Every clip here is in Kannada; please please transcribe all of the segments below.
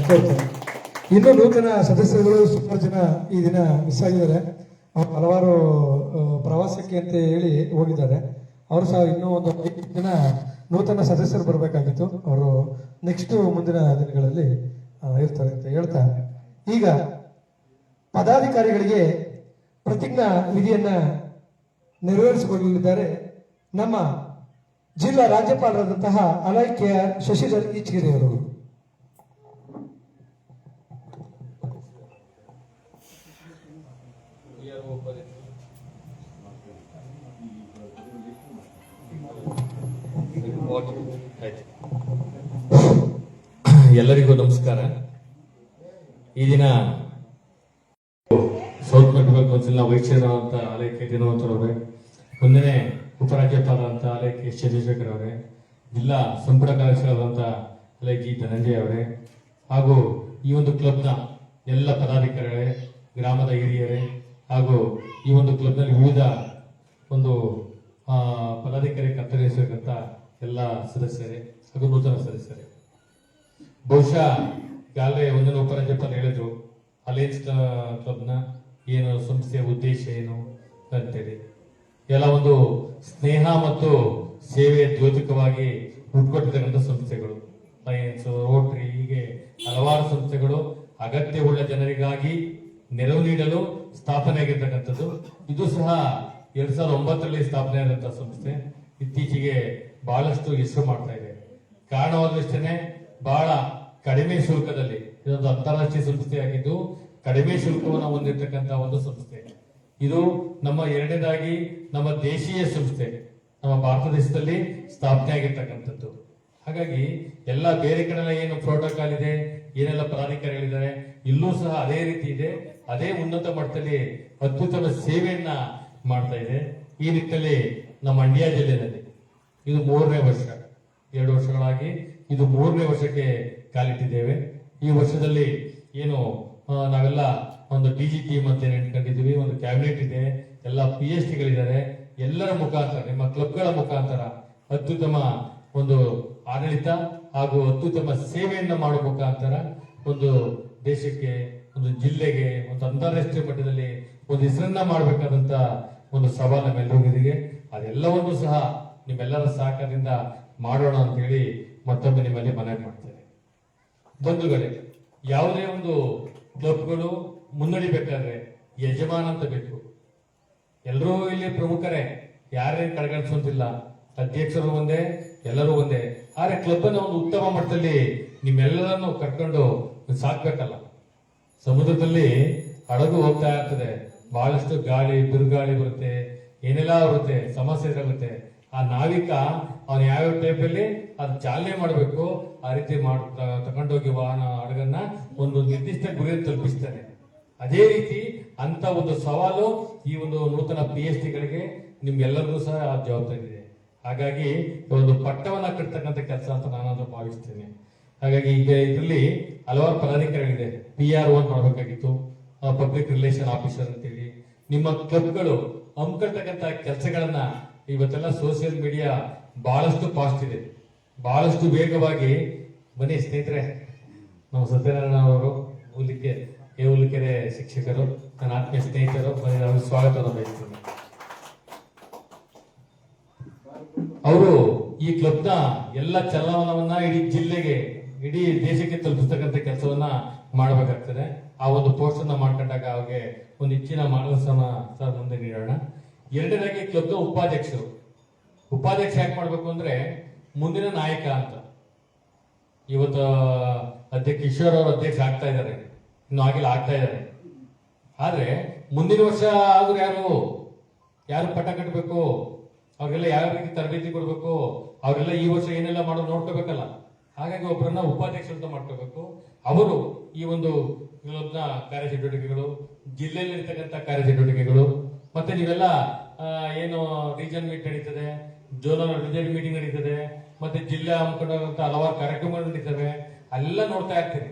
ಕೋರ್ತೇನೆ. ಇನ್ನು ನೂತನ ಸದಸ್ಯರುಗಳು ಸುಮಾರು ಜನ ಈ ದಿನ ಮಿಸ್ ಆಗಿದ್ದಾರೆ. ಹಲವಾರು ಪ್ರವಾಸಕ್ಕೆ ಅಂತ ಹೇಳಿ ಹೋಗಿದ್ದಾರೆ. ಅವರು ಸಹ ಇನ್ನೂ ಒಂದು 5 ಜನ ನೂತನ ಸದಸ್ಯರು ಬರಬೇಕಾಗಿತ್ತು. ಅವರು ನೆಕ್ಸ್ಟ್ ಮುಂದಿನ ದಿನಗಳಲ್ಲಿ ಇರ್ತಾರೆ ಅಂತ ಹೇಳ್ತಾ, ಈಗ ಪದಾಧಿಕಾರಿಗಳಿಗೆ ಪ್ರತಿಜ್ಞಾ ವಿಧಿಯನ್ನ ನೆರವೇರಿಸಿಕೊಳ್ಳಲಿದ್ದಾರೆ ನಮ್ಮ ಜಿಲ್ಲಾ ರಾಜ್ಯಪಾಲರಾದಂತಹ ಅಲೈಕ್ಯ ಶಶಿಧರ್ ಈಚಗಿರಿ ಅವರು. ಎಲ್ಲರಿಗೂ ನಮಸ್ಕಾರ. ಈ ದಿನ ಸೌತ್ ಕರ್ನಾಟಕ ಕೌನ್ಸಿಲ್ನ ವೈಸ್ ಚೇರ್ಮನ್ ಅಂತ ಅಲೈಕ್ಯ ದಿನವಂತರ್ ಅವರೇ, ಮುಂದಿನ ಉಪರಾಜ್ಯಪಾಲರಂತ ಅಲೈಕ್ಯ ಚಂದ್ರಶೇಖರ್ ಅವರೇ, ಜಿಲ್ಲಾ ಸಂಪುಟ ಕಾರ್ಯದರ್ಶಿಯಾದಂಥ ಅಲೈಕ್ಯ ಧನಂಜಯ ಅವರೇ, ಹಾಗೂ ಈ ಒಂದು ಕ್ಲಬ್ನ ಎಲ್ಲ ಪದಾಧಿಕಾರಿಗಳೇ, ಗ್ರಾಮದ ಹಿರಿಯರೇ, ಹಾಗೂ ಈ ಒಂದು ಕ್ಲಬ್ನಲ್ಲಿ ವಿವಿಧ ಒಂದು ಪದಾಧಿಕಾರಿ ಕರ್ತವ್ಯರ್ತಕ್ಕಂಥ ಎಲ್ಲ ಸದಸ್ಯರೇ ಹಾಗೂ ನೂತನ ಸದಸ್ಯರೇ, ಬಹುಶಃ ಈಗಾಗಲೇ ಒಂದಿನ ಉಪರಾಜ್ಯಪಾಲ ಹೇಳಿದ್ರು ಅಲಯನ್ಸ್ ಕ್ಲಬ್ನ ಏನು ಸಂಸ್ಥೆಯ ಉದ್ದೇಶ ಏನು ಅಂತೇಳಿ. ಎಲ್ಲ ಒಂದು ಸ್ನೇಹ ಮತ್ತು ಸೇವೆಯ ದ್ಯೋತಕವಾಗಿ ಹುಟ್ಟುಕೊಟ್ಟಿರ್ತಕ್ಕಂಥ ಸಂಸ್ಥೆಗಳು, ಲಯನ್ಸ್, ರೋಟರಿ, ಹೀಗೆ ಹಲವಾರು ಸಂಸ್ಥೆಗಳು ಅಗತ್ಯವುಳ್ಳ ಜನರಿಗಾಗಿ ನೆರವು ನೀಡಲು ಸ್ಥಾಪನೆ ಆಗಿರ್ತಕ್ಕಂಥದ್ದು. ಇದು ಸಹ 2009ರಲ್ಲಿ ಸ್ಥಾಪನೆ ಆದಂತಹ ಸಂಸ್ಥೆ ಇತ್ತೀಚೆಗೆ ಬಹಳಷ್ಟು ಹೆಸರು ಮಾಡ್ತಾ ಇದೆ. ಕಾರಣವಾದಷ್ಟೇ ಬಹಳ ಕಡಿಮೆ ಶುಲ್ಕದಲ್ಲಿ ಇದೊಂದು ಅಂತಾರಾಷ್ಟ್ರೀಯ ಸಂಸ್ಥೆಯಾಗಿದ್ದು ಕಡಿಮೆ ಶುಲ್ಕವನ್ನು ಹೊಂದಿರತಕ್ಕಂತಹ ಒಂದು ಸಂಸ್ಥೆ. ಇದು ನಮ್ಮ ಎರಡನೇದಾಗಿ ನಮ್ಮ ದೇಶೀಯ ಸಂಸ್ಥೆ, ನಮ್ಮ ಭಾರತ ದೇಶದಲ್ಲಿ ಸ್ಥಾಪನೆ ಆಗಿರ್ತಕ್ಕಂಥದ್ದು. ಹಾಗಾಗಿ ಎಲ್ಲ ಬೇರೆ ಕಡೆ ಏನು ಪ್ರೋಟೋಕಾಲ್ ಇದೆ, ಏನೆಲ್ಲ ಪದಾಧಿಕಾರಿಗಳಿದ್ದಾರೆ, ಇಲ್ಲೂ ಸಹ ಅದೇ ರೀತಿ ಇದೆ. ಅದೇ ಉನ್ನತ ಮಟ್ಟದಲ್ಲಿ ಅದ್ಭುತವಾದ ಸೇವೆಯನ್ನ ಮಾಡ್ತಾ ಇದೆ. ಈ ನಿಟ್ಟಿನಲ್ಲಿ ನಮ್ಮ ಮಂಡ್ಯ ಜಿಲ್ಲೆಯಲ್ಲಿ ಇದು 3ನೇ ವರ್ಷ, 2 ವರ್ಷಗಳಾಗಿ ಇದು 3ನೇ ವರ್ಷಕ್ಕೆ ಕಾಲಿಟ್ಟಿದ್ದೇವೆ. ಈ ವರ್ಷದಲ್ಲಿ ಏನು ನಾವೆಲ್ಲ ಒಂದು ಡಿಜಿ ಟೀಮ್ ಅಂತ ಇಟ್ಕೊಂಡಿದ್ದೀವಿ, ಒಂದು ಕ್ಯಾಬಿನೆಟ್ ಇದೆ, ಎಲ್ಲ PhD ಗಳಿದ್ದಾರೆ. ಎಲ್ಲರ ಮುಖಾಂತರ, ನಿಮ್ಮ ಕ್ಲಬ್ಗಳ ಮುಖಾಂತರ ಅತ್ಯುತ್ತಮ ಒಂದು ಆಡಳಿತ ಹಾಗೂ ಅತ್ಯುತ್ತಮ ಸೇವೆಯನ್ನ ಮಾಡುವ ಮುಖಾಂತರ ಒಂದು ದೇಶಕ್ಕೆ, ಒಂದು ಜಿಲ್ಲೆಗೆ, ಒಂದು ಅಂತಾರಾಷ್ಟ್ರೀಯ ಮಟ್ಟದಲ್ಲಿ ಒಂದು ಹೆಸರನ್ನ ಮಾಡಬೇಕಾದಂತ ಒಂದು ಸವಾಲು ನಮ್ಮೆಲ್ಲರಿಗಿದೆ. ಅದೆಲ್ಲವನ್ನೂ ಸಹ ನಿಮ್ಮೆಲ್ಲರ ಸಹಕಾರದಿಂದ ಮಾಡೋಣ ಅಂತ ಹೇಳಿ ಮತ್ತೊಮ್ಮೆ ನಿಮ್ಮಲ್ಲಿ ಮನವಿ ಮಾಡ್ತೇನೆ. ಬಂಧುಗಳೇ, ಯಾವುದೇ ಒಂದು ಕ್ಲಬ್ಗಳು ಮುನ್ನಡಿಬೇಕಾದ್ರೆ ಯಜಮಾನ ಅಂತ ಬೇಕು. ಎಲ್ಲರೂ ಇಲ್ಲಿ ಪ್ರಮುಖರೇ, ಯಾರೇನು ಕಡೆಗಣಿಸುವಂತಿಲ್ಲ, ಅಧ್ಯಕ್ಷರು ಒಂದೇ, ಎಲ್ಲರೂ ಒಂದೇ. ಆದ್ರೆ ಕ್ಲಬ್ ಅನ್ನ ಒಂದು ಉತ್ತಮ ಮಟ್ಟದಲ್ಲಿ ನಿಮ್ಮೆಲ್ಲರನ್ನು ಕರ್ಕೊಂಡು ಸಾಕ್ಬೇಕಲ್ಲ. ಸಮುದ್ರದಲ್ಲಿ ಹಡಗು ಹೋಗ್ತಾ ಇರ್ತದೆ, ಬಹಳಷ್ಟು ಗಾಳಿ, ಬಿರುಗಾಳಿ ಬರುತ್ತೆ, ಏನೆಲ್ಲ ಬರುತ್ತೆ, ಸಮಸ್ಯೆ ಎದುರಾಗುತ್ತೆ. ಆ ನಾವಿಕ ಅವನು ಯಾವ್ಯಾವ ಟೈಪಲ್ಲಿ ಅದು ಚಾಲನೆ ಮಾಡಬೇಕು ಆ ರೀತಿ ತಗೊಂಡೋಗಿ ವಾಹನ ಹಡಗನ್ನ ಒಂದು ನಿರ್ದಿಷ್ಟ ಗುರಿಯನ್ನು ತಲುಪಿಸ್ತಾನೆ. ಅದೇ ರೀತಿ ಅಂತ ಒಂದು ಸವಾಲು ಈ ಒಂದು ನೂತನ PhD ಗಳಿಗೆ ನಿಮ್ಗೆಲ್ಲರಿಗೂ ಸಹ ಜವಾಬ್ದಾರಿ ಇದೆ. ಹಾಗಾಗಿ ಒಂದು ಪಟ್ಟವನ್ನ ಕಟ್ತಕ್ಕಂಥ ಕೆಲಸ ಅಂತ ನಾನಾದ್ರೂ ಭಾವಿಸ್ತೇನೆ. ಹಾಗಾಗಿ ಈಗ ಇದರಲ್ಲಿ ಹಲವಾರು ಪದಾಧಿಕಾರಿಗಳಿದೆ. PRO ಅಂತ ಮಾಡಬೇಕಾಗಿತ್ತು, ಪಬ್ಲಿಕ್ ರಿಲೇಷನ್ ಆಫೀಸರ್ ಅಂತೇಳಿ. ನಿಮ್ಮ ಕ್ಲಬ್ಗಳು ಹಮ್ಮಿಕೊಳ್ತಕ್ಕಂಥ ಕೆಲಸಗಳನ್ನ ಇವತ್ತೆಲ್ಲ ಸೋಷಿಯಲ್ ಮೀಡಿಯಾ ಬಹಳಷ್ಟು ಫಾಸ್ಟ್ ಇದೆ, ಬಹಳಷ್ಟು ವೇಗವಾಗಿ. ಬನ್ನಿ ಸ್ನೇಹಿತರೆ, ನಮ್ಮ ಸತ್ಯನಾರಾಯಣ ಅವರು ಹುಲಿಕೆರೆ ಶಿಕ್ಷಕರು, ನನ್ನ ಆತ್ಮೀಯ ಸ್ನೇಹಿತರು, ಅವ್ರಿಗೆ ಸ್ವಾಗತವನ್ನು ಬಯಸ್ತೀನಿ. ಅವರು ಈ ಕ್ಲಬ್ನ ಎಲ್ಲ ಚಲನವಲನವನ್ನ ಇಡೀ ಜಿಲ್ಲೆಗೆ, ಇಡೀ ದೇಶಕ್ಕೆ ತಲುಪಿಸ್ತಕ್ಕಂಥ ಕೆಲಸವನ್ನ ಮಾಡಬೇಕಾಗ್ತದೆ. ಆ ಒಂದು ಪೋಸ್ಟ್ ಅನ್ನ ಮಾಡ್ಕೊಂಡಾಗ ಅವ್ರಿಗೆ ಒಂದು ಹೆಚ್ಚಿನ ಮಾರ್ಗದರ್ಶನ ಸರ್ ಮುಂದೆ ನೀಡೋಣ. ಎರಡನೇದಾಗಿ ಕ್ಲಬ್ನ ಉಪಾಧ್ಯಕ್ಷರು. ಉಪಾಧ್ಯಕ್ಷ ಯಾಕೆ ಮಾಡ್ಬೇಕು ಅಂದ್ರೆ ಮುಂದಿನ ನಾಯಕ ಅಂತ. ಇವತ್ತು ಅಧ್ಯಕ್ಷ ಕಿಶೋರ್ ಅವರು ಅಧ್ಯಕ್ಷ ಆಗ್ತಾ ಇದ್ದಾರೆ, ಇನ್ನು ಆಗಿಲ್ಲ, ಆಗ್ತಾ ಇದ್ದಾರೆ. ಆದ್ರೆ ಮುಂದಿನ ವರ್ಷ ಆದ್ರೂ ಯಾರು ಪಟ್ಟ ಕಟ್ಟಬೇಕು, ಅವ್ರಿಗೆಲ್ಲ ಯಾವ ರೀತಿ ತರಬೇತಿ ಕೊಡ್ಬೇಕು, ಅವರೆಲ್ಲ ಈ ವರ್ಷ ಏನೆಲ್ಲ ಮಾಡೋದು ನೋಡ್ಕೋಬೇಕಲ್ಲ. ಹಾಗಾಗಿ ಒಬ್ಬರನ್ನ ಉಪಾಧ್ಯಕ್ಷ ಅಂತ ಮಾಡ್ಕೋಬೇಕು. ಅವರು ಈ ಒಂದು ಕ್ಲಬ್ನ ಕಾರ್ಯಚಟುವಟಿಕೆಗಳು, ಜಿಲ್ಲೆಯಲ್ಲಿ ಇರ್ತಕ್ಕಂಥ ಕಾರ್ಯಚಟುವಟಿಕೆಗಳು, ಮತ್ತೆ ನೀವೆಲ್ಲ ಏನು ರೀಜನ್ ಮೀಟ್ ನಡೀತದೆ, ಜೋನಲ್ ರಿಸಲ್ಟ್ ಮೀಟಿಂಗ್ ನಡೀತದೆ, ಮತ್ತೆ ಜಿಲ್ಲಾ ಹಮ್ಮಿಕೊಂಡಂತ ಹಲವಾರು ಕಾರ್ಯಕ್ರಮಗಳು ನಡೀತವೆ, ಅಲ್ಲೆಲ್ಲ ನೋಡ್ತಾ ಇರ್ತೀರಿ.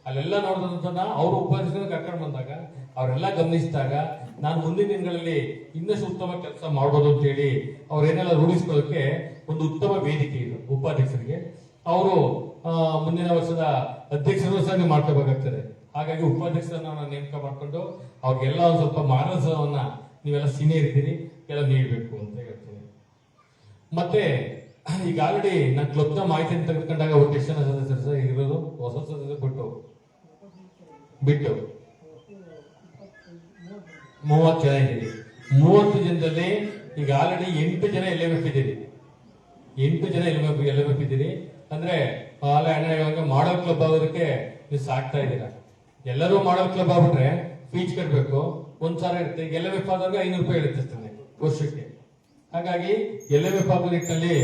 ಅಲ್ಲೆಲ್ಲ ನೋಡಿದಂತ ಅವರು ಉಪಾಧ್ಯಕ್ಷರು ಕರ್ಕೊಂಡು ಬಂದಾಗ, ಅವರೆಲ್ಲ ಗಮನಿಸಿದಾಗ ನಾನು ಮುಂದಿನ ದಿನಗಳಲ್ಲಿ ಇನ್ನಷ್ಟು ಉತ್ತಮ ಕೆಲಸ ಮಾಡ್ಬೋದು ಅಂತ ಹೇಳಿ ಅವ್ರೇನೆಲ್ಲ ರೂಢಿಸ್ಕೊಳ್ಳೋಕೆ ಒಂದು ಉತ್ತಮ ವೇದಿಕೆ ಇದು ಉಪಾಧ್ಯಕ್ಷರಿಗೆ. ಅವರು ಮುಂದಿನ ವರ್ಷದ ಅಧ್ಯಕ್ಷರು ಸಹ ನೀವು ಮಾಡ್ಕೋಬೇಕಾಗ್ತದೆ. ಹಾಗಾಗಿ ಉಪಾಧ್ಯಕ್ಷರನ್ನ ನಾವು ನೇಮಕ ಮಾಡ್ಕೊಂಡು ಅವ್ರಿಗೆಲ್ಲ ಒಂದು ಸ್ವಲ್ಪ ಮಾರ್ಗದರ್ಶನವನ್ನ ನೀವೆಲ್ಲ ಸೀನಿಯರ್ ಇದ್ದೀರಿ ಎಲ್ಲ ನೀಡಬೇಕು ಅಂತ ಹೇಳ್ತೀನಿ. ಮತ್ತೆ ಈಗ ಆಲ್ರೆಡಿ ನಾನು ಕ್ಲಬ್ನ ಮಾಹಿತಿಯನ್ನು ತೆಗೆದುಕೊಂಡಾಗ ಒಟ್ಟು ಎಷ್ಟು ಜನ ಸದಸ್ಯರು ಸರ್ ಇರೋದು? ಹೊಸ ಸದಸ್ಯರು ಬಿಟ್ಟು 30 ಜನ ಇದ್ದೀರಿ. 30 ಜನದಲ್ಲಿ ಈಗ ಆಲ್ರೆಡಿ 8 ಜನ LMF ಇದ್ದೀರಿ. 8 ಜನ LMF ಇದ್ದೀರಿ ಅಂದ್ರೆ ಮಾಡಲ್ ಕ್ಲಬ್ ಆಗೋದಕ್ಕೆ ನೀವು ಸಾಕ್ತಾ ಇದ್ದೀರಾ. ಎಲ್ಲರೂ ಮಾಡಲ್ ಕ್ಲಬ್ ಆಗ್ಬಿಟ್ರೆ ಫೀಸ್ ಕಟ್ಟಬೇಕು, 1,000 ಇರುತ್ತೆ. ಈಗ LMF ಆದವ್ರಿಗೆ 500 ರೂಪಾಯಿ ಇರುತ್ತೆ ವರ್ಷಕ್ಕೆ. ಹಾಗಾಗಿ LMF ಆಗೋ ನಿಟ್ಟಿನಲ್ಲಿ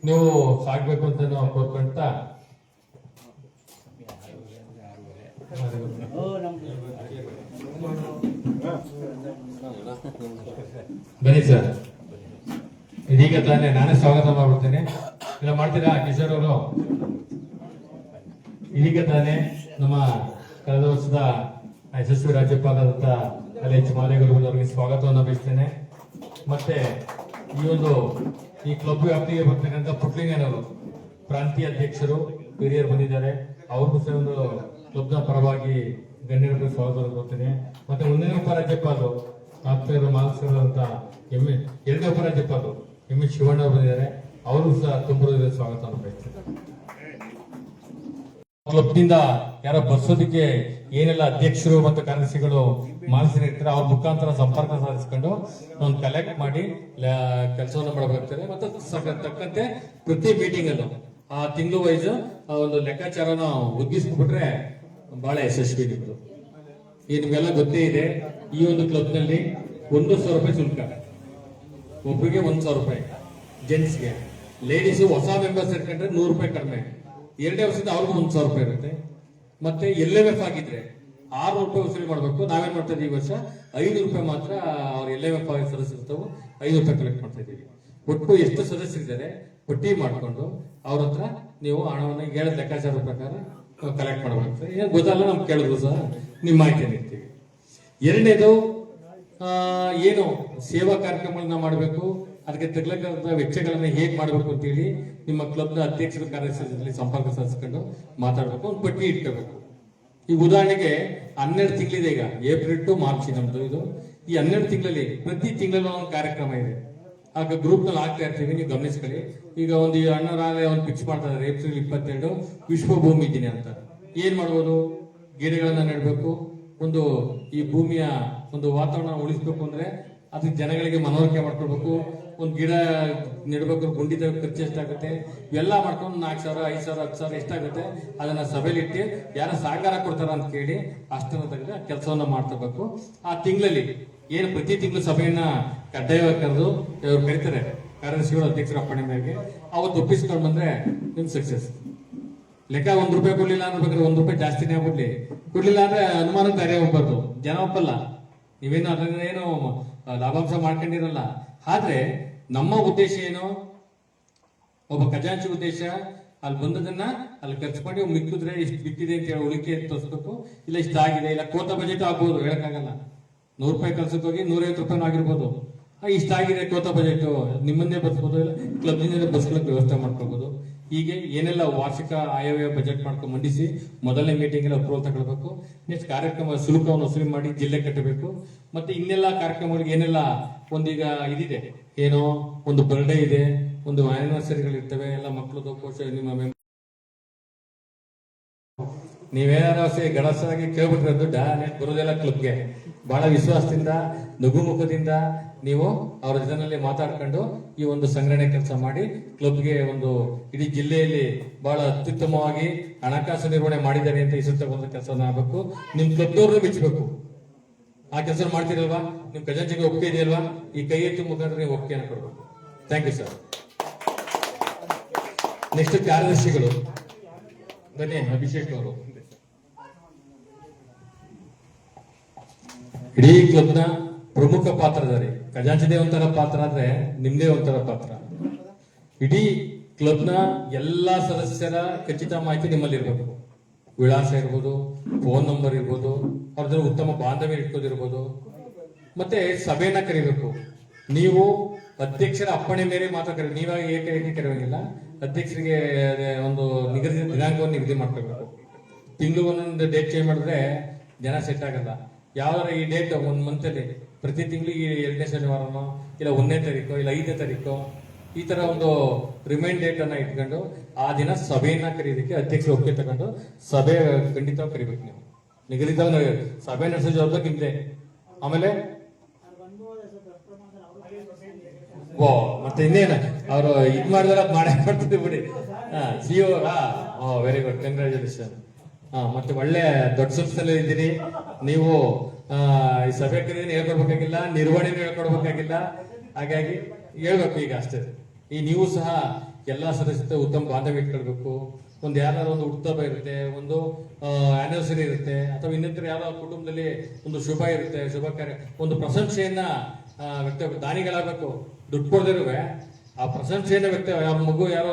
ನೀವು ಸಾಕ್ಬೇಕು ಅಂತ ನಾವು ಕೋರ್ಕೊಂತ ಬನ್ನಿ ಸರ್. ಇದೀಗ ತಾನೇ ನಾನೇ ಸ್ವಾಗತ ಮಾಡ್ಬಿಡ್ತೇನೆ. ಇಲ್ಲ ಮಾಡ್ತೀರಾ ಕಿಶೋರ್ ಅವರು? ಇದೀಗ ತಾನೇ ನಮ್ಮ ಕಳೆದ ವರ್ಷದ ಯಶಸ್ವಿ ರಾಜ್ಯಪಾಲರಾದಂತ ಎಚ್ ಮಾದೇಗೌಡ ಅವರಿಗೆ ಸ್ವಾಗತವನ್ನು ಬಯಸ್ತೇನೆ. ಮತ್ತೆ ಈ ಕ್ಲಬ್ ವ್ಯಾಪ್ತಿಗೆ ಬರ್ತಕ್ಕಂಥ ಪುಟ್ಲಿಂಗನವರು ಪ್ರಾಂತೀಯ ಅಧ್ಯಕ್ಷರು ಹಿರಿಯರು ಬಂದಿದ್ದಾರೆ. ಅವ್ರಿಗೂ ಸಹ ಒಂದು ಕ್ಲಬ್ನ ಪರವಾಗಿ ಗಣ್ಯರಿಗೆ ಸ್ವಾಗತ ಕೊಡ್ತೇನೆ. ಮತ್ತೆ ಮುಂದಿನ ಉಪರಾಜ್ಯಪಾಲರು ಆಪ್ತರು ಮಾನಸರಂತ ಎರಡನೇ ಉಪರಾಜ್ಯಪಾಲರು MS ಶಿವಣ್ಣ ಅವರು ಬಂದಿದ್ದಾರೆ. ಅವರು ಸಹ ತುಂಬ ಸ್ವಾಗತವನ್ನು ಬಯಸ್ತೇನೆ. ಕ್ಲಬ್ನಿಂದ ಯಾರೋ ಬರ್ಸೋದಕ್ಕೆ ಏನೆಲ್ಲ ಅಧ್ಯಕ್ಷರು ಮತ್ತು ಕಾರ್ಯದರ್ಶಿಗಳು ಮಾನಸಿಕರು ಇರ್ತಾರೆ ಅವ್ರ ಮುಖಾಂತರ ಸಂಪರ್ಕ ಸಾಧಿಸಿಕೊಂಡು ಒಂದು ಕಲೆಕ್ಟ್ ಮಾಡಿ ಕೆಲಸವನ್ನು ಮಾಡಬೇಕಾಗ್ತದೆ. ಮತ್ತೆ ತಕ್ಕಂತೆ ಪ್ರತಿ ಮೀಟಿಂಗ್ ಅಲ್ಲೂ ಆ ತಿಂಗಳು ವೈಸ್ ಒಂದು ಲೆಕ್ಕಾಚಾರನ ಒದಗಿಸ್ಬಿಟ್ರೆ ಬಹಳ ಯಶಸ್ವಿ ನಿಮ್ದು. ನಿಮ್ಗೆಲ್ಲ ಗೊತ್ತೇ ಇದೆ, ಈ ಒಂದು ಕ್ಲಬ್ ನಲ್ಲಿ 1,000 ರೂಪಾಯಿ ಶುಲ್ಕ, ಒಬ್ಬರಿಗೆ 1,000 ರೂಪಾಯಿ ಜೆಂಟ್ಸ್ಗೆ. ಲೇಡೀಸ್ ಹೊಸ ಮೆಂಬರ್ಸ್ ಇಟ್ಕೊಂಡ್ರೆ 100 ರೂಪಾಯಿ ಕಡಿಮೆ. 2ನೇ ವರ್ಷದಿಂದ ಅವ್ರಿಗೂ 1,000 ರೂಪಾಯಿ ಇರುತ್ತೆ. ಮತ್ತೆ LMF ಆಗಿದ್ರೆ 600 ರೂಪಾಯಿ ವಸೂಲಿ ಮಾಡಬೇಕು. ನಾವೇನ್ ಮಾಡ್ತಾ ಇದೀವಿ ಈ ವರ್ಷ 500 ರೂಪಾಯಿ ಮಾತ್ರ ಅವ್ರ LMF ಆಗಿ ಸದಸ್ಯರಿರ್ತಾವೆ, 500 ರೂಪಾಯಿ ಕಲೆಕ್ಟ್ ಮಾಡ್ತಾ ಇದೀವಿ. ಒಟ್ಟು ಎಷ್ಟು ಸದಸ್ಯರಿದ್ದಾರೆ ಪಟ್ಟಿ ಮಾಡ್ಕೊಂಡು ಅವ್ರ ಹತ್ರ ನೀವು ಹಣವನ್ನು ಹೇಳಿದ ಲೆಕ್ಕಾಚಾರದ ಪ್ರಕಾರ ಕಲೆಕ್ಟ್ ಮಾಡಬೇಕಾಗ್ತದೆ. ಏನು ಗೊತ್ತಲ್ಲ ನಮ್ಗೆ ಕೇಳಿದ್ರು ಸಹ ನಿಮ್ಮ ಮಾಹಿತಿ ನೀಡ್ತೀವಿ. ಎರಡನೇದು ಏನು ಸೇವಾ ಕಾರ್ಯಕ್ರಮಗಳನ್ನ ಮಾಡಬೇಕು, ಅದಕ್ಕೆ ತಗ್ಲಕ್ಕಾದ ವೆಚ್ಚಗಳನ್ನ ಹೇಗೆ ಮಾಡಬೇಕು ಅಂತೇಳಿ ನಿಮ್ಮ ಕ್ಲಬ್ನ ಅಧ್ಯಕ್ಷರ ಕಾರ್ಯದರ್ಶಿ ಸಂಪರ್ಕ ಸಾಧಿಸ್ಕೊಂಡು ಮಾತಾಡಬೇಕು. ಒಂದು ಪಟ್ಟಿ ಇಟ್ಕೋಬೇಕು. ಈಗ ಉದಾಹರಣೆಗೆ 12 ತಿಂಗಳಿದೆ, ಈಗ ಏಪ್ರಿಲ್ ಟು ಮಾರ್ಚ್ ನಮ್ದು ಇದು. ಈ 12 ತಿಂಗಳಲ್ಲಿ ಪ್ರತಿ ತಿಂಗಳಲ್ಲಿ ಒಂದು ಕಾರ್ಯಕ್ರಮ ಇದೆ. ಆಗ ಗ್ರೂಪ್ ನಲ್ಲಿ ಆಗ್ತಾ ಇರ್ತೀವಿ, ನೀವು ಗಮನಿಸ್ಕೊಳ್ಳಿ. ಈಗ ಒಂದು ಅಣ್ಣರಾಗಲೇ ಒಂದು ಫಿಕ್ಸ್ ಮಾಡ್ತಾ ಇದ್ದಾರೆ, ಏಪ್ರಿಲ್ 22 ವಿಶ್ವ ಭೂಮಿ ದಿನ ಅಂತ. ಏನ್ ಮಾಡ್ಬೋದು? ಗಿಡಗಳನ್ನ ನೆಡಬೇಕು. ಒಂದು ಈ ಭೂಮಿಯ ಒಂದು ವಾತಾವರಣ ಉಳಿಸ್ಬೇಕು ಅಂದ್ರೆ ಅದಕ್ಕೆ ಜನಗಳಿಗೆ ಮನವರಿಕೆ ಮಾಡ್ಕೊಳ್ಬೇಕು. ಒಂದು ಗಿಡ ನೆಡ್ಬೇಕು, ಗುಂಡಿ ಖರ್ಚು ಎಷ್ಟಾಗುತ್ತೆ ಇವೆಲ್ಲ ಮಾಡ್ಕೊಂಡು 4,000, 5,000, 10,000 ಎಷ್ಟಾಗುತ್ತೆ ಅದನ್ನ ಸಭೆಲಿಟ್ಟು ಯಾರ ಸಹಕಾರ ಕೊಡ್ತಾರ ಅಂತ ಕೇಳಿ ಅಷ್ಟನ್ನ ತೆಗೆದು ಕೆಲಸವನ್ನ ಮಾಡ್ತಿರ್ಬೇಕು. ಆ ತಿಂಗಳಲ್ಲಿ ಏನು ಪ್ರತಿ ತಿಂಗಳು ಸಭೆಯನ್ನ ಕಡ್ಡಾಯವಾಗಿ ಕರೆದು ಅವ್ರು ಕರೀತಾರೆ ಕಾರ್ಯದರ್ಶಿಗಳು, ಅಧ್ಯಕ್ಷರ ಅಪ್ಪಣೆ ಮೇರೆಗೆ. ಅವತ್ತು ಒಪ್ಪಿಸ್ಕೊಂಡು ಬಂದ್ರೆ ನಿಮ್ ಸಕ್ಸಸ್. ಲೆಕ್ಕ 1 ರೂಪಾಯಿ ಕೊಡ್ಲಿಲ್ಲ ಅನ್ಬೇಕಾದ್ರೆ 1 ರೂಪಾಯಿ ಜಾಸ್ತಿನೇ ಆಗ್ಬಿಡ್ಲಿ, ಕೊಡ್ಲಿಲ್ಲ ಅಂದ್ರೆ ಅನುಮಾನಕ್ಕೆ ದಾರಿ ಹೋಗ್ಬಾರ್ದು. ಜನ ಒಪ್ಪಲ್ಲ. ನೀವೇನು ಅದನ್ನ ಏನು ಲಾಭಾಂಶ ಮಾಡ್ಕೊಂಡಿರಲ್ಲ. ಆದ್ರೆ ನಮ್ಮ ಉದ್ದೇಶ ಏನು? ಒಬ್ಬ ಖಜಾಂಚಿ ಉದ್ದೇಶ ಅಲ್ಲಿ ಬಂದದನ್ನ ಅಲ್ಲಿ ಖರ್ಚು ಮಾಡಿ ಮಿಕ್ಕಿದ್ರೆ ಇಷ್ಟು ಬಿಟ್ಟಿದೆ ಅಂತ ಹೇಳಿ ಉಳಿಕೆ ತೋರಿಸ್ಬೇಕು. ಇಲ್ಲ ಇಷ್ಟ ಆಗಿದೆ, ಇಲ್ಲ ಕೋತ ಬಜೆಟ್ ಆಗ್ಬೋದು, ಹೇಳಕ್ಕಾಗಲ್ಲ. 100 ರೂಪಾಯಿ ಕಳ್ಸಕ್ ಹೋಗಿ 150 ರೂಪಾಯಿ ಆಗಿರ್ಬೋದು. ಇಷ್ಟ ಆಗಿದೆ ಕೋತ ಬಜೆಟ್, ನಿಮ್ಮನ್ನೇ ಬಸ್ಬೋದು, ಇಲ್ಲ ಕ್ಲಬ್ನಿಂದ ಬಸ್ಗಳಕ್ಕೆ ವ್ಯವಸ್ಥೆ ಮಾಡ್ಕೋಬಹುದು. ಹೀಗೆ ಏನೆಲ್ಲ ವಾರ್ಷಿಕ ಆಯವ್ಯಯ ಬಜೆಟ್ ಮಾಡ್ಕೊಂಡು ಮಂಡಿಸಿ ಮೊದಲನೇ ಮೀಟಿಂಗ್ ಎಲ್ಲ ಅಪ್ರೂವಲ್ ತಗೊಳ್ಬೇಕು. ನೆಕ್ಸ್ಟ್ ಕಾರ್ಯಕ್ರಮ ಶುಲ್ಕವನ್ನು ವಸೂಲಿ ಮಾಡಿ ಜಿಲ್ಲೆ ಕಟ್ಟಬೇಕು. ಮತ್ತೆ ಇನ್ನೆಲ್ಲ ಕಾರ್ಯಕ್ರಮಗಳಿಗೆ ಏನೆಲ್ಲ ಒಂದೀಗ ಇದಿದೆ, ಏನೋ ಒಂದು ಬರ್ಡೇ ಇದೆ, ಒಂದು ಆನಿವರ್ಸರಿಗಳಿರ್ತವೆ, ಎಲ್ಲ ಮಕ್ಕಳದು ಕೋಶ ನಿಮ್ಮ ನೀವೇನಾರ ಗಡಸಾಗಿ ಕೇಳ್ಬಿಟ್ರೆ ದುಡ್ಡ ಬರೋದೆಲ್ಲ ಕ್ಲಬ್ಗೆ. ಬಹಳ ವಿಶ್ವಾಸದಿಂದ ನಗುಮುಖದಿಂದ ನೀವು ಅವರ ಜೊತೆಯಲ್ಲಿ ಮಾತಾಡ್ಕೊಂಡು ಈ ಒಂದು ಸಂಗ್ರಹಣೆ ಕೆಲಸ ಮಾಡಿ ಕ್ಲಬ್ಗೆ ಒಂದು ಇಡೀ ಜಿಲ್ಲೆಯಲ್ಲಿ ಬಹಳ ಅತ್ಯುತ್ತಮವಾಗಿ ಹಣಕಾಸು ನಿರ್ವಹಣೆ ಮಾಡಿದ್ದಾರೆ ಅಂತ ಹೆಸರು ಕೆಲಸ ಆಗಬೇಕು. ನಿಮ್ ಕ್ಲಬ್ನವ್ರನ್ನ ಮೆಚ್ಚಬೇಕು. ಆ ಕೆಲಸ ಮಾಡ್ತೀರಲ್ವಾ? ನಿಮ್ ಖಜಾಂಚಿಗೆ ಒಪ್ಪಿಗೆ ಇದೆಯಲ್ವಾ? ಈ ಕೈ ಎತ್ತಿ ಮುಖಾಂತರ ನೀವು ಒಪ್ಪಿಗೆಯನ್ನು ಕೊಡಬೇಕು. Thank you sir. ನೆಕ್ಸ್ಟ್ ಕಾರ್ಯದರ್ಶಿಗಳು ಬನ್ನಿ. ಅಭಿಷೇಕ್ ಅವರು ಇಡೀ ಕ್ಲಬ್ನ ಪ್ರಮುಖ ಪಾತ್ರಧಾರಿ. ಖಜಾಂಚಿದೇ ಒಂಥರ ಪಾತ್ರ ಆದ್ರೆ ನಿಮ್ದೇ ಒಂಥರ ಪಾತ್ರ. ಇಡೀ ಕ್ಲಬ್ನ ಎಲ್ಲಾ ಸದಸ್ಯರ ಖಚಿತ ಮಾಹಿತಿ ನಿಮ್ಮಲ್ಲಿ ಇರಬೇಕು. ವಿಳಾಸ ಇರ್ಬೋದು, ಫೋನ್ ನಂಬರ್ ಇರ್ಬೋದು, ಅವ್ರ ಜೊತೆ ಉತ್ತಮ ಬಾಂಧವ್ಯ ಇಟ್ಕೋದಿರ್ಬೋದು. ಮತ್ತೆ ಸಭೆಯನ್ನ ಕರಿಬೇಕು. ನೀವು ಅಧ್ಯಕ್ಷರ ಅಪ್ಪಣೆ ಮೇಲೆ ಮಾತ್ರ ಕರಿ, ನೀವಾಗಿ ಏಕೆ ಕರೆಯುವಂಗಿಲ್ಲ. ಅಧ್ಯಕ್ಷರಿಗೆ ಒಂದು ನಿಗದಿತ ದಿನಾಂಕವನ್ನು ನಿಗದಿ ಮಾಡ್ಕೋಬೇಕು. ತಿಂಗಳು ಒಂದೊಂದು ಡೇಟ್ ಚೇಂಜ್ ಮಾಡಿದ್ರೆ ಜನ ಸೆಟ್ ಆಗಲ್ಲ. ಯಾವ್ದಾರ ಈ ಡೇಟ್ ಒಂದು ಮಂತಲ್ಲಿ ಪ್ರತಿ ತಿಂಗಳಿಗೆ 2ನೇ ಶನಿವಾರನೋ ಇಲ್ಲ 1ನೇ ತಾರೀಕು ಇಲ್ಲ 5ನೇ ತಾರೀಕು ಈ ತರ ಒಂದು ರಿಮೈಂಡ್ ಡೇಟ್ ಅನ್ನ ಇಟ್ಕೊಂಡು ಆ ದಿನ ಸಭೆಯನ್ನ ಕರೀದಕ್ಕೆ ಅಧ್ಯಕ್ಷರು ಒಪ್ಪಿಗೆ ತಗೊಂಡು ಸಭೆ ಖಂಡಿತವಾಗಿ ಕರಿಬೇಕು. ನೀವು ನಿಗದಿತ ಸಭೆ ನಡೆಸೋ ಜವಾಬ್ದಾರಿ ನಿಮ್ದೆ. ಆಮೇಲೆ ಓ ಮತ್ತೆ ಇನ್ನೇನು ಅವರು ಇದ್ ಮಾಡಿದ್ರೆ ಅದ್ ಮಾಡೇ ಮಾಡ್ತಿದ್ದೆ ಬಿಡಿ. C O very good, congratulation. ಮತ್ತೆ ಒಳ್ಳೆ ದೊಡ್ಡ ಸಂಸ್ಥೆಯಲ್ಲಿ ಇದ್ದೀರಿ ನೀವು. ಈ ಸಭೆ ಕರೀದಿನ ಹೇಳ್ಕೊಡ್ಬೇಕಾಗಿಲ್ಲ, ನಿರ್ವಹಣೆ ಹೇಳ್ಕೊಡ್ಬೇಕಾಗಿಲ್ಲ. ಹಾಗಾಗಿ ಹೇಳ್ಬೇಕು ಈಗ ಅಷ್ಟೇ. ಈ ನೀವು ಸಹ ಎಲ್ಲಾ ಸದಸ್ಯತೆ ಉತ್ತಮ ಬಾಂಧವ್ಯ ಇಟ್ಕೊಳ್ಬೇಕು. ಒಂದು ಯಾರು ಒಂದು ಹುಟ್ಟುಹಬ್ಬ ಇರುತ್ತೆ, ಒಂದು ಆನಿವರ್ಸರಿ ಇರುತ್ತೆ, ಅಥವಾ ಇನ್ನಿತರ ಯಾರೋ ಕುಟುಂಬದಲ್ಲಿ ಒಂದು ಶುಭ ಇರುತ್ತೆ, ಶುಭ ಕಾರ್ಯ, ಒಂದು ಪ್ರಶಂಸೆಯನ್ನ ವ್ಯಕ್ತ ದಾನಿಗಳಾಗಬೇಕು. ದುಡ್ಡು ಕೊಡದಿರುವೆ ಆ ಪ್ರಶಂಸೆಯನ್ನ ವ್ಯಕ್ತ. ಮಗು ಯಾರೋ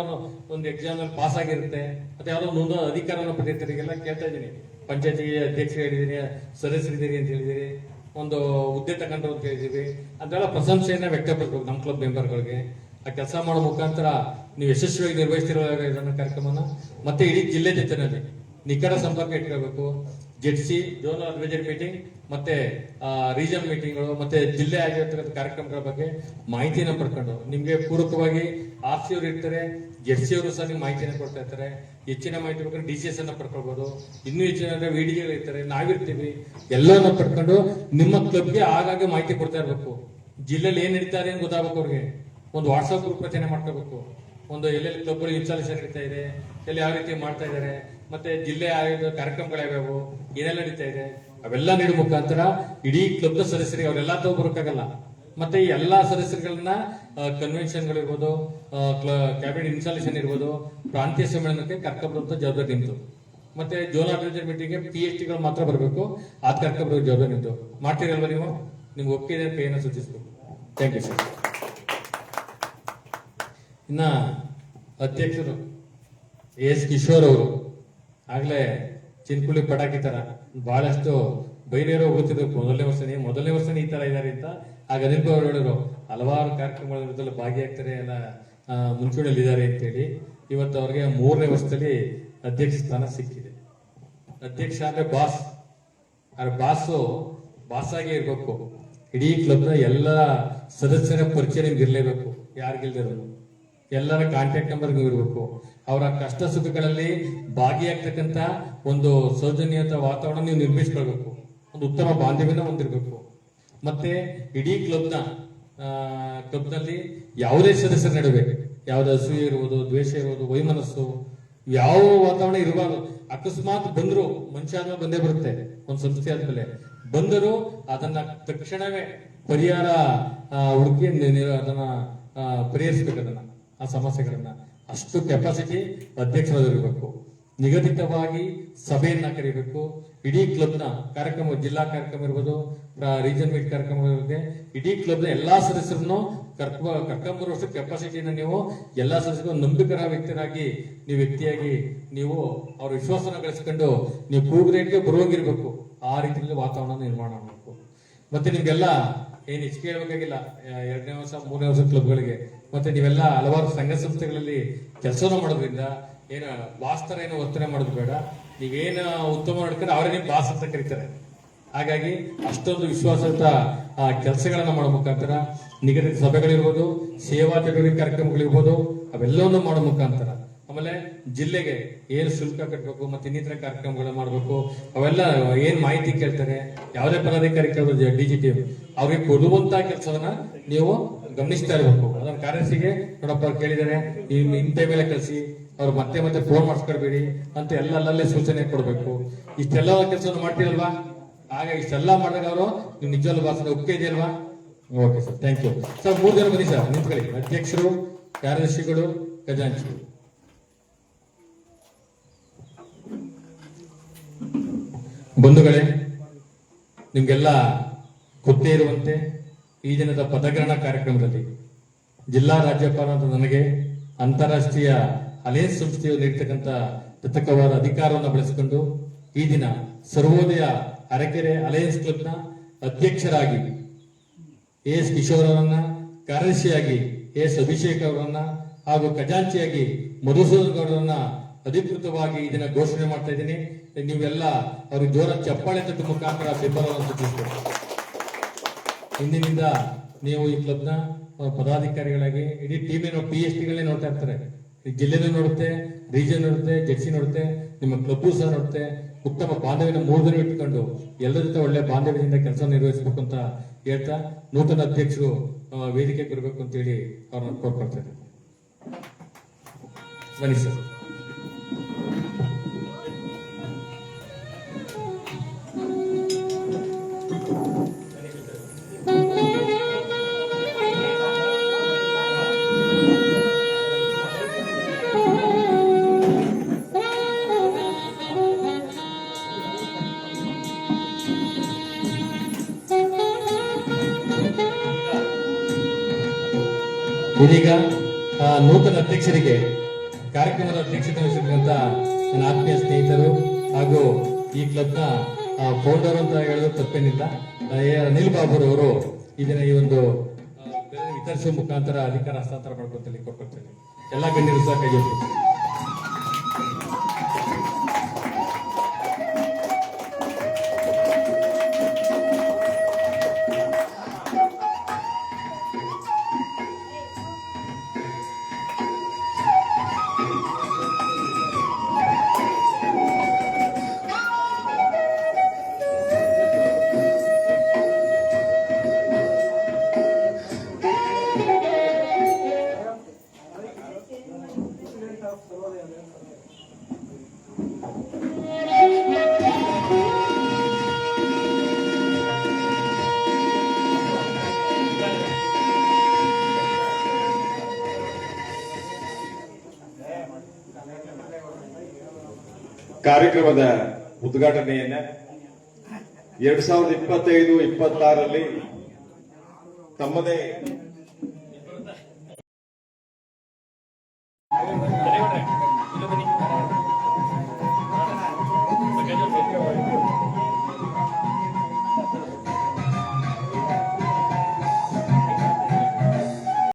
ಒಂದು ಎಕ್ಸಾಮ್ ಅಲ್ಲಿ ಪಾಸ್ ಆಗಿರುತ್ತೆ, ಮತ್ತೆ ಯಾವ್ದೋ ಒಂದು ಅಧಿಕಾರವನ್ನು ಪಡೆಯುತ್ತಾರೆ. ಈಗೆಲ್ಲ ಕೇಳ್ತಾ ಇದ್ದೀನಿ, ಪಂಚಾಯತಿ ಅಧ್ಯಕ್ಷರು ಹೇಳಿದೀನಿ, ಸದಸ್ಯರಿದ್ದೀರಿ ಅಂತ ಹೇಳಿದಿರಿ, ಒಂದು ಹುದ್ದೆ ತಗೊಂಡ್ರು ಅಂತ ಹೇಳಿದೀವಿ. ಅದೆಲ್ಲ ಪ್ರಶಂಸೆಯನ್ನ ವ್ಯಕ್ತಪಡಿಸಬೇಕು ನಮ್ಮ ಕ್ಲಬ್ ಮೆಂಬರ್ಗಳಿಗೆ. ಆ ಕೆಲಸ ಮಾಡೋ ಮುಖಾಂತರ ನೀವು ಯಶಸ್ವಿಯಾಗಿ ನಿರ್ವಹಿಸ್ತಿರೋ ಇದನ್ನ ಕಾರ್ಯಕ್ರಮನ ಮತ್ತೆ ಇಡೀ ಜಿಲ್ಲೆ ಜೊತೆನಲ್ಲಿ ನಿಕಟ ಸಂಪರ್ಕ ಇಟ್ಕೋಬೇಕು. ಜೆಡ್ಸಿ ಝೋನಲ್ ಅಡ್ವೈಸರಿ ಮೀಟಿಂಗ್ ಮತ್ತೆ ರೀಜನ್ ಮೀಟಿಂಗ್ಗಳು ಮತ್ತೆ ಜಿಲ್ಲೆ ಆಗಿರತಕ್ಕಂಥ ಕಾರ್ಯಕ್ರಮಗಳ ಬಗ್ಗೆ ಮಾಹಿತಿಯನ್ನು ಪಡ್ಕೊಂಡು ನಿಮ್ಗೆ ಪೂರಕವಾಗಿ RC ಅವರು ಇರ್ತಾರೆ, ಜೆಡ್ಸಿ ಅವರು ಸಹ ನಿಮ್ಗೆ ಮಾಹಿತಿಯನ್ನು ಕೊಡ್ತಾ ಇರ್ತಾರೆ. ಹೆಚ್ಚಿನ ಮಾಹಿತಿ ಬೇಕಾದ್ರೆ DCS ಅನ್ನ ಪಡ್ಕೊಳ್ಬಹುದು. ಇನ್ನೂ ಹೆಚ್ಚಿನ ವಿಡಿಗಳು ಇರ್ತಾರೆ, ನಾವಿರ್ತೀವಿ. ಎಲ್ಲವನ್ನ ಪಡ್ಕೊಂಡು ನಿಮ್ಮ ಕ್ಲಬ್ಗೆ ಆಗಾಗ್ಗೆ ಮಾಹಿತಿ ಕೊಡ್ತಾ ಇರ್ಬೇಕು. ಜಿಲ್ಲೆಯಲ್ಲಿ ಏನ್ ನಡೀತಾರೆ ಅಂತ ಗೊತ್ತಾಗಬೇಕು ಅವ್ರಿಗೆ. ಒಂದು ವಾಟ್ಸ್ಆಪ್ ಗ್ರೂಪ್ ರಚನೆ ಮಾಡ್ಕೋಬೇಕು. ಒಂದು ಎಲ್ಲೆಲ್ಲಿ ಕ್ಲಬ್ಗಳು ಇನ್ಸ್ಟಾಲೇಷನ್ ನಡೀತಾ ಇದೆ, ಎಲ್ಲಿ ಯಾವ ರೀತಿ ಮಾಡ್ತಾ ಇದ್ದಾರೆ, ಮತ್ತೆ ಜಿಲ್ಲೆ ಕಾರ್ಯಕ್ರಮಗಳು ಯಾವ್ಯಾವು, ಏನೆಲ್ಲ ನಡೀತಾ ಇದೆ ಅವೆಲ್ಲ ನೀಡುವ ಮುಖಾಂತರ ಇಡೀ ಕ್ಲಬ್ನ ಸದಸ್ಯರಿಗೆ ಅವರೆಲ್ಲ ತಗೋಬರಕ್ಕಾಗಲ್ಲ. ಮತ್ತೆ ಈ ಎಲ್ಲಾ ಸದಸ್ಯರುಗಳನ್ನ ಕನ್ವೆನ್ಷನ್ಗಳಿರ್ಬೋದು, ಕ್ಯಾಬಿನೆಟ್ ಇನ್ಸ್ಟಾಲೇಷನ್ ಇರ್ಬೋದು, ಪ್ರಾಂತೀಯ ಸಮ್ಮೇಳನಕ್ಕೆ ಕರ್ಕೊಂಡ್ಬರುವಂತ ಜವಾಬ್ದಾರಿ ನಿಂತು. ಮತ್ತೆ ಝೋನಲ್ ಅಡ್ವೈಸರಿ ಮೀಟಿಂಗ್ಗೆ PhDಗಳು ಮಾತ್ರ ಬರಬೇಕು, ಅದ್ ಕರ್ಕೊಂಡ್ಬರೋ ಜವಾಬ್ದಾರಿ ನಿಂತು. ಮಾಡ್ತೀರಲ್ವಾ ನೀವು? ನಿಮ್ಗೆ ಒಪ್ಪಿಗೆ ಕೈಯನ್ನು ಸೂಚಿಸಬೇಕು. Thank you sir. ಇನ್ನ ಅಧ್ಯಕ್ಷರು AS ಕಿಶೋರ್ ಅವರು ಆಗ್ಲೇ ಚಿನ್ಕುಳಿ ಪಟಾಕಿ ತರ ಬಹಳಷ್ಟು ಬೈರೇರೋ ಹೋಗುತ್ತಿದ್ರು. ಮೊದಲನೇ ವರ್ಷನೇ ಈ ತರ ಇದ್ದಾರೆ ಅಂತ. ಆಗ ಅನಿಲ್ ಅವರು ಹೇಳಿದ್ರು ಹಲವಾರು ಕಾರ್ಯಕ್ರಮಗಳಲ್ಲಿ ಭಾಗಿಯಾಗ್ತಾರೆ, ಎಲ್ಲ ಮುಂಚೂಣಿಯಲ್ಲಿ ಇದ್ದಾರೆ ಅಂತೇಳಿ. ಇವತ್ತು ಅವ್ರಿಗೆ 3ನೇ ವರ್ಷದಲ್ಲಿ ಅಧ್ಯಕ್ಷ ಸ್ಥಾನ ಸಿಕ್ಕಿದೆ. ಅಧ್ಯಕ್ಷ ಅಂದ್ರೆ ಬಾಸ್, ಬಾಸ್ ಆಗೇ ಇರ್ಬೇಕು. ಇಡೀ ಕ್ಲಬ್ನ ಎಲ್ಲ ಸದಸ್ಯರ ಪರಿಚಯ ನಿಮ್ಗೆ ಇರ್ಲೇಬೇಕು. ಯಾರಿಗಿಲ್ದಿರೋದು ಎಲ್ಲರ ಕಾಂಟ್ಯಾಕ್ಟ್ ನಂಬರ್ ಇರಬೇಕು. ಅವರ ಕಷ್ಟ ಸುಖಗಳಲ್ಲಿ ಭಾಗಿಯಾಗ್ತಕ್ಕಂತ ಒಂದು ಸೌಜನ್ಯತ ವಾತಾವರಣ ನೀವು ನಿರ್ಮಿಸ್ಕೊಳ್ಬೇಕು. ಒಂದು ಉತ್ತಮ ಬಾಂಧವ್ಯನ ಹೊಂದಿರಬೇಕು. ಮತ್ತೆ ಇಡೀ ಕ್ಲಬ್ನಲ್ಲಿ ಯಾವುದೇ ಸದಸ್ಯರ ನಡುವೆ ಯಾವುದೇ ಅಸೂಯೆ ಇರುವುದು, ದ್ವೇಷ ಇರುವುದು, ವೈಮನಸ್ಸು ಯಾವ ವಾತಾವರಣ ಇರಬಾರ್ದು. ಅಕಸ್ಮಾತ್ ಬಂದ್ರು, ಮನುಷ್ಯ ಆದ್ಮೇಲೆ ಬಂದೇ ಬರುತ್ತೆ, ಒಂದು ಸಂಸ್ಥೆ ಆದ್ಮೇಲೆ ಬಂದರು ಅದನ್ನ ತಕ್ಷಣವೇ ಪರಿಹಾರ ಹುಡುಕಿ ಅದನ್ನ ಪರಿಹರಿಸಬೇಕು. ಅದನ್ನ ಆ ಸಮಸ್ಯೆಗಳನ್ನ ಅಷ್ಟು ಕೆಪಾಸಿಟಿ ಅಧ್ಯಕ್ಷರಾಗಿರ್ಬೇಕು. ನಿಗದಿತವಾಗಿ ಸಭೆಯನ್ನ ಕರೀಬೇಕು. ಇಡೀ ಕ್ಲಬ್ನ ಕಾರ್ಯಕ್ರಮ, ಜಿಲ್ಲಾ ಕಾರ್ಯಕ್ರಮ ಇರ್ಬೋದು, ರೀಜನ್ ಮೀಟ್ ಕಾರ್ಯಕ್ರಮ ಇರುತ್ತೆ, ಇಡೀ ಕ್ಲಬ್ನ ಎಲ್ಲಾ ಸದಸ್ಯರನ್ನು ಕರ್ಕೊಂಬರುವಷ್ಟು ಕೆಪಾಸಿಟಿನ ನೀವು ಎಲ್ಲಾ ಸದಸ್ಯರು ನಂಬಿಕರ ವ್ಯಕ್ತಿಯಾಗಿ ನೀವು ಅವ್ರ ವಿಶ್ವಾಸನ ಗಳಿಸ್ಕೊಂಡು ನೀವು ಕೂಗ್ರೇಟ್ಗೆ ಬರುವಂಗಿರ್ಬೇಕು. ಆ ರೀತಿಯಲ್ಲಿ ವಾತಾವರಣ ನಿರ್ಮಾಣ ಮಾಡಬೇಕು. ಮತ್ತೆ ನಿಮ್ಗೆಲ್ಲ ಏನ್ ಹೆಚ್ಚಿಗೆ ಹೇಳ್ಬೇಕಾಗಿಲ್ಲ. 2ನೇ ವರ್ಷ 3ನೇ ವರ್ಷ ಕ್ಲಬ್ಗಳಿಗೆ ಮತ್ತೆ ನೀವೆಲ್ಲ ಹಲವಾರು ಸಂಘ ಸಂಸ್ಥೆಗಳಲ್ಲಿ ಕೆಲಸನ ಮಾಡೋದ್ರಿಂದ ಏನ ಬಾಸ್ ತರ ಏನು ವರ್ತನೆ ಮಾಡೋದು ಬೇಡ. ನೀವೇನು ಉತ್ತಮ ಮಾಡ್ತಾರೆ ಅವರೇ ನಿಮ್ ಬಾಸ್ ಅಂತ ಕರೀತಾರೆ. ಹಾಗಾಗಿ ಅಷ್ಟೊಂದು ವಿಶ್ವಾಸದ ಕೆಲಸಗಳನ್ನ ಮಾಡೋ ಮುಖಾಂತರ ನಿಗದಿತ ಸಭೆಗಳಿರ್ಬೋದು, ಸೇವಾ ಚಟುವಟಿಕೆ ಕಾರ್ಯಕ್ರಮಗಳಿರ್ಬೋದು, ಅವೆಲ್ಲವನ್ನು ಮಾಡೋ ಮುಖಾಂತರ ಆಮೇಲೆ ಜಿಲ್ಲೆಗೆ ಏನು ಶುಲ್ಕ ಕಟ್ಟಬೇಕು ಮತ್ತೆ ಇನ್ನಿತರ ಕಾರ್ಯಕ್ರಮಗಳನ್ನ ಮಾಡಬೇಕು. ಅವೆಲ್ಲ ಏನ್ ಮಾಹಿತಿ ಕೇಳ್ತಾರೆ, ಯಾವುದೇ ಪದಾಧಿಕಾರಿ ಕೇಳಿದ್ರು DGT ಅವ್ರಿಗೆ ಕೊಡುವಂತ ಕೆಲಸವನ್ನ ನೀವು ಗಮನಿಸ್ತಾ ಇರಬೇಕು. ಅದನ್ನ ಕಾರ್ಯದರ್ಶಿಗೆ ನೋಡಪ್ಪ ಅವ್ರು ಕೇಳಿದ್ದಾರೆ, ಇಂಥ ಮೇಲೆ ಕಳಿಸಿ, ಅವ್ರು ಮತ್ತೆ ಫೋನ್ ಮಾಡಿಸ್ಕೊಡ್ಬೇಡಿ ಅಂತ ಎಲ್ಲಲ್ಲೇ ಸೂಚನೆ ಕೊಡ್ಬೇಕು. ಇಷ್ಟೆಲ್ಲ ಕೆಲಸವನ್ನು ಮಾಡ್ತೀರಲ್ವಾ? ಆಗ ಇಷ್ಟೆಲ್ಲ ಮಾಡಿದಾಗ ಅವರು ನೀವು ನಿಜವಲ್ಲ ಭಾಷಣ ಒಪ್ಪಿಗೆ ಇದೆಯಲ್ವಾ? Okay sir, thank you sir. 3 ಜನ ಬನ್ನಿ ಸರ್, ನಿಂತ್ಕೊಳ್ಳಿ. ಅಧ್ಯಕ್ಷರು, ಕಾರ್ಯದರ್ಶಿಗಳು, ಖಜಾಂಚಿಗಳು. ಬಂಧುಗಳೇ, ನಿಮ್ಗೆಲ್ಲ ಗೊತ್ತೇ ಇರುವಂತೆ ಈ ದಿನದ ಪದಗ್ರಹಣ ಕಾರ್ಯಕ್ರಮದಲ್ಲಿ ಜಿಲ್ಲಾ ರಾಜ್ಯಪಾಲರಾದ ನನಗೆ ಅಂತಾರಾಷ್ಟ್ರೀಯ ಅಲಯನ್ಸ್ ಸಂಸ್ಥೆಯು ನೀಡತಕ್ಕಂಥ ದತ್ತಕವಾದ ಅಧಿಕಾರವನ್ನು ಬಳಸಿಕೊಂಡು ಈ ದಿನ ಸರ್ವೋದಯ ಅರಕೆರೆ ಅಲಯನ್ಸ್ ಕ್ಲಬ್ನ ಅಧ್ಯಕ್ಷರಾಗಿ AS ಕಿಶೋರ್ ಅವರನ್ನ, ಕಾರ್ಯದರ್ಶಿಯಾಗಿ AS ಅಭಿಷೇಕ್ ಅವರನ್ನ ಹಾಗೂ ಖಜಾಂಚಿಯಾಗಿ ಮಧುಸೂದನ್ ಗೌಡರನ್ನ ಅಧಿಕೃತವಾಗಿ ಇದನ್ನ ಘೋಷಣೆ ಮಾಡ್ತಾ ಇದ್ದೀನಿ. ನೀವೆಲ್ಲ ಅವ್ರಿಗೆ ಜೋರ ಚಪ್ಪಾಳೆ ತಟ್ಟು ಮುಖಾಂತರ ಬೆಂಬಲವನ್ನು ಸೂಚಿಸಬೇಕು. ಇಂದಿನಿಂದ ನೀವು ಈ ಕ್ಲಬ್ನ ಪದಾಧಿಕಾರಿಗಳಾಗಿ ಇಡೀ ಟೀಮಿನ PSTಗಳನ್ನೇ ನೋಡ್ತಾ ಇರ್ತಾರೆ. ಈ ಜಿಲ್ಲೆನೂ ನೋಡುತ್ತೆ, ರೀಜನ್ ನೋಡುತ್ತೆ, ಜೆಡ್ಸಿ ನೋಡುತ್ತೆ, ನಿಮ್ಮ ಕ್ಲಬ್ಬು ಸಹ ನೋಡುತ್ತೆ. ಉತ್ತಮ ಬಾಂಧವ್ಯನ ಮೂರ್ಧನ ಇಟ್ಕೊಂಡು ಎಲ್ಲರ ಜೊತೆ ಒಳ್ಳೆ ಬಾಂಧವ್ಯದಿಂದ ಕೆಲಸ ನಿರ್ವಹಿಸಬೇಕು ಅಂತ ಹೇಳ್ತಾ ನೂತನ ಅಧ್ಯಕ್ಷರು ವೇದಿಕೆ ಬರಬೇಕು ಅಂತ ಹೇಳಿ ಅವ್ರನ್ನ ಕೋರ್ಕೊಳ್ತಾ ಇದ್ದಾರೆ. ಬನ್ನಿ ಸರ್. ಇದೀಗ ನೂತನ ಅಧ್ಯಕ್ಷರಿಗೆ ಕಾರ್ಯಕ್ರಮದ ಅಧ್ಯಕ್ಷತೆ ವಹಿಸಿದಂತ ನನ್ನ ಆತ್ಮೀಯ ಸ್ನೇಹಿತರು ಹಾಗೂ ಈ ಕ್ಲಬ್ನ ಫೌಂಡರ್ ಅಂತ ಹೇಳಿದ್ರು ತಪ್ಪೇನಿಲ್ಲ, ಅನಿಲ್ ಬಾಬುರವರು ಇದನ್ನ ಈ ಒಂದು ವಿತರಿಸುವ ಮುಖಾಂತರ ಅಧಿಕಾರ ಹಸ್ತಾಂತರ ಮಾಡ್ಕೊಳ್ತೇನೆ ಕೊಟ್ಕೊಳ್ತೇನೆ. ಎಲ್ಲ ಗಣ್ಯರು ಸಹ ಕೈ ಜೋಡಿಸ್ತಾರೆ. ಕಾರ್ಯಕ್ರಮದ ಉದ್ಘಾಟನೆಯನ್ನ 2025-26ರಲ್ಲಿ ತಮ್ಮದೇ